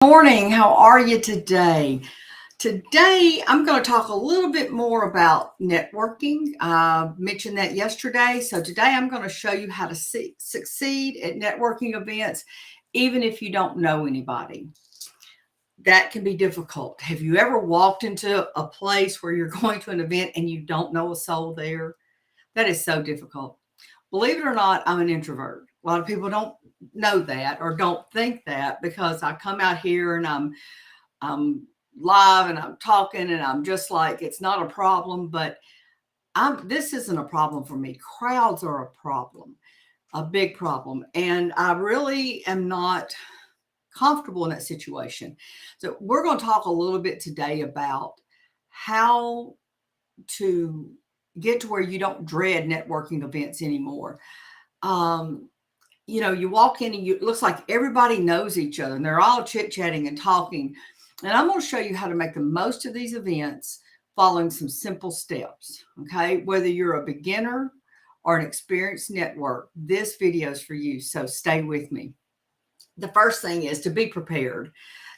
Morning. How are you today? Today, I'm going to talk a little bit more about networking. I mentioned that yesterday. So today, I'm going to show you how to succeed at networking events, even if you don't know anybody. That can be difficult. Have you ever walked into a place where you're going to an event and you don't know a soul there? That is so difficult. Believe it or not, I'm an introvert. A lot of people don't know that or don't think that because I come out here and I'm live and I'm talking and I'm just like it's not a problem, but this isn't a problem for me. Crowds are a problem, a big problem, and I really am not comfortable in that situation. So we're going to talk a little bit today about how to get to where you don't dread networking events anymore. Um, you walk in and it looks like everybody knows each other and they're all chit-chatting and talking. And I'm going to show you how to make the most of these events following some simple steps. Okay. Whether you're a beginner or an experienced network, this video is for you. So stay with me. The first thing is to be prepared.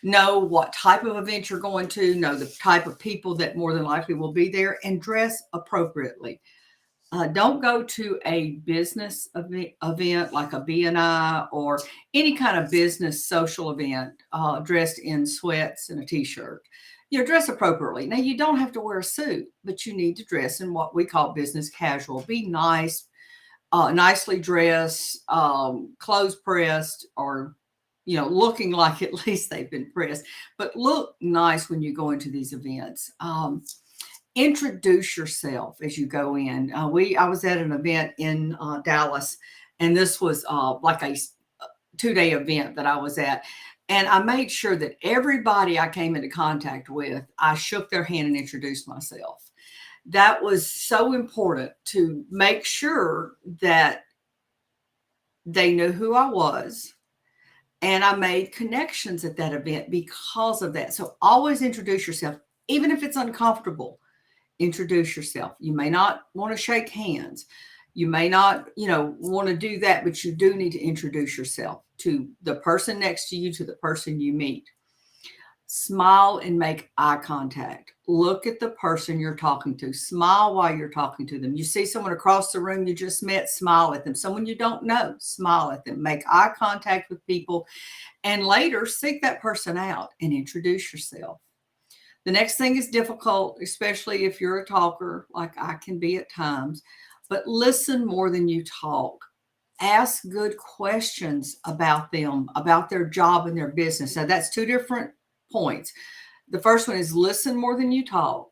Know what type of event you're going to, know the type of people that more than likely will be there, and dress appropriately. Don't go to a business event like a BNI or any kind of business social event dressed in sweats and a t-shirt. Dress appropriately. Now, you don't have to wear a suit, but you need to dress in what we call business casual. Be nice, nicely dressed, clothes pressed, or looking like at least they've been pressed, but look nice when you go into these events. Introduce yourself as you go in. I was at an event in Dallas, and this was like a 2-day event that I was at. And I made sure that everybody I came into contact with, I shook their hand and introduced myself. That was so important to make sure that they knew who I was. And I made connections at that event because of that. So always introduce yourself, even if it's uncomfortable. Introduce yourself. You may not want to shake hands. You may not, want to do that, but you do need to introduce yourself to the person next to you, to the person you meet. Smile and make eye contact. Look at the person you're talking to. Smile while you're talking to them. You see someone across the room you just met, smile at them. Someone you don't know, smile at them. Make eye contact with people. And later, seek that person out and introduce yourself. The next thing is difficult, especially if you're a talker, like I can be at times, but listen more than you talk. Ask good questions about them, about their job and their business. Now, that's two different points. The first one is listen more than you talk,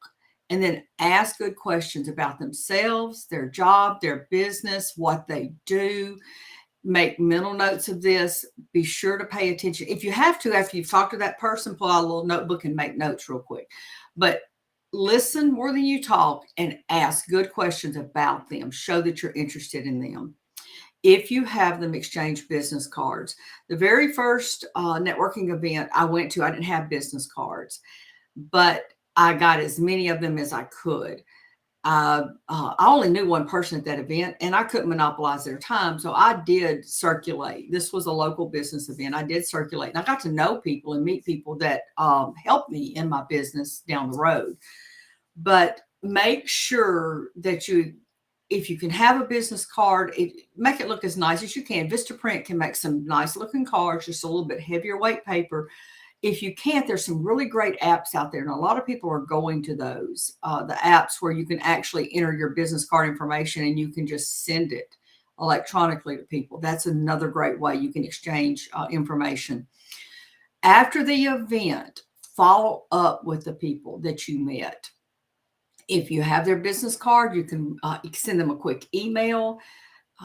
and then ask good questions about themselves, their job, their business, what they do. Make mental notes of this. Be sure to pay attention. If you have to, after you've talked to that person, pull out a little notebook and make notes real quick. But listen more than you talk and ask good questions about them. Show that you're interested in them. If you have them, exchange business cards. The very first networking event I went to, I didn't have business cards, but I got as many of them as I could. I only knew one person at that event, and I couldn't monopolize their time. So I did circulate. This was a local business event. I did circulate, and I got to know people and meet people that helped me in my business down the road. But make sure that if you can have a business card, make it look as nice as you can. Vistaprint can make some nice looking cards, just a little bit heavier weight paper. If you can't, there's some really great apps out there. And a lot of people are going to those, the apps where you can actually enter your business card information and you can just send it electronically to people. That's another great way you can exchange information. After the event, follow up with the people that you met. If you have their business card, you can send them a quick email.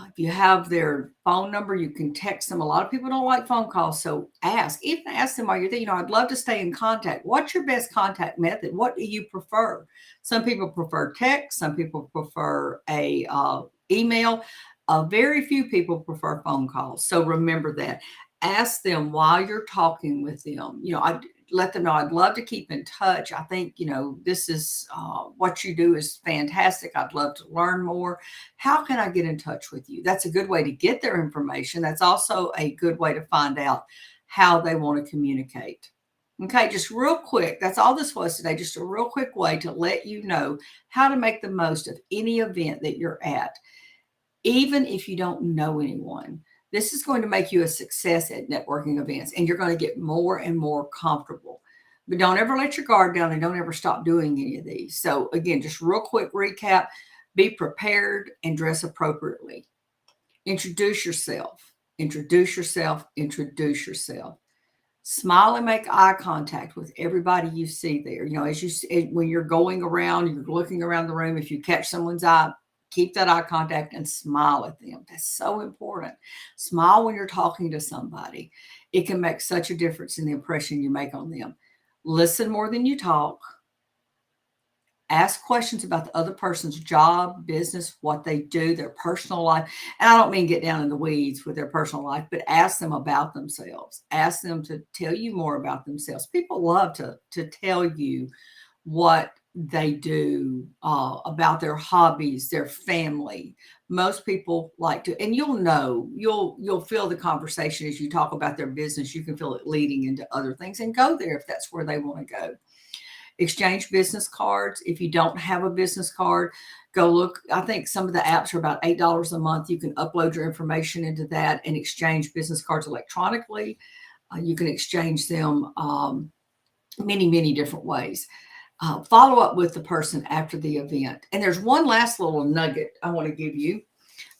If you have their phone number, you can text them. A lot of people don't like phone calls, so even ask them while you're there, I'd love to stay in contact. What's your best contact method? What do you prefer? Some people prefer text. Some people prefer a email. Very few people prefer phone calls. So remember that. Ask them while you're talking with them. Let them know I'd love to keep in touch. I think, this is what you do is fantastic. I'd love to learn more. How can I get in touch with you? That's a good way to get their information. That's also a good way to find out how they want to communicate. Okay, just real quick. That's all this was today. Just a real quick way to let you know how to make the most of any event that you're at, even if you don't know anyone. This is going to make you a success at networking events, and you're going to get more and more comfortable. But don't ever let your guard down and don't ever stop doing any of these. So, again, just real quick recap: be prepared and dress appropriately. Introduce yourself. Introduce yourself. Introduce yourself. Smile and make eye contact with everybody you see there. You know, when you're going around, you're looking around the room. If you catch someone's eye, keep that eye contact and smile at them. That's so important. Smile when you're talking to somebody. It can make such a difference in the impression you make on them. Listen more than you talk. Ask questions about the other person's job, business, what they do, their personal life. And I don't mean get down in the weeds with their personal life, but ask them about themselves. Ask them to tell you more about themselves. People love to tell you what they do, about their hobbies, their family. Most people like to, and you'll feel the conversation as you talk about their business. You can feel it leading into other things, and go there if that's where they want to go. Exchange business cards. If you don't have a business card, go look. I think some of the apps are about $8 a month. You can upload your information into that and exchange business cards electronically. You can exchange them many, many different ways. Follow up with the person after the event. And there's one last little nugget I want to give you.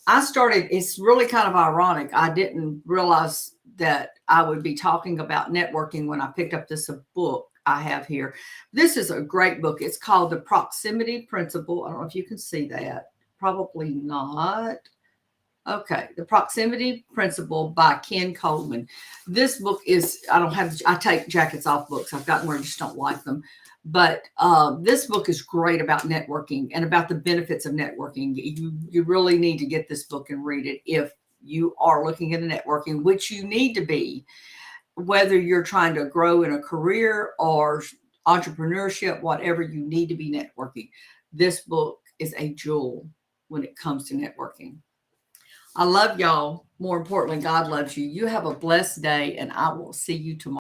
It's really kind of ironic. I didn't realize that I would be talking about networking when I picked up this book I have here. This is a great book. It's called The Proximity Principle. I don't know if you can see that. Probably not. Okay, The Proximity Principle by Ken Coleman. This book I take jackets off books. I've gotten where I just don't like them. But this book is great about networking and about the benefits of networking. You really need to get this book and read it if you are looking into networking, which you need to be, whether you're trying to grow in a career or entrepreneurship, whatever, you need to be networking. This book is a jewel when it comes to networking. I love y'all. More importantly, God loves you. You have a blessed day, and I will see you tomorrow.